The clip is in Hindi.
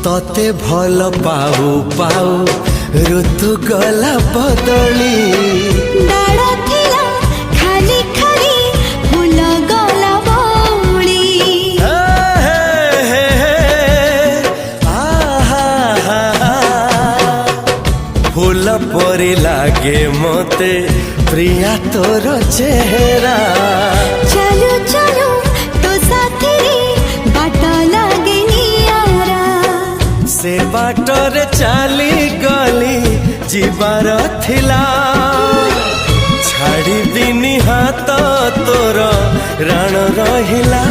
तते भल पाऊ पाऊ ऋतु गला बदली डाळ थिला खाली खाली फूल गला बौली फूल परी लागे मते प्रिया तोर चेहरा चलो चलो तो साथी बाट लागे नियारा से बाटरे चली गली जीवार थिला छाड़ी दिनी हाथ तोर राण रहिला।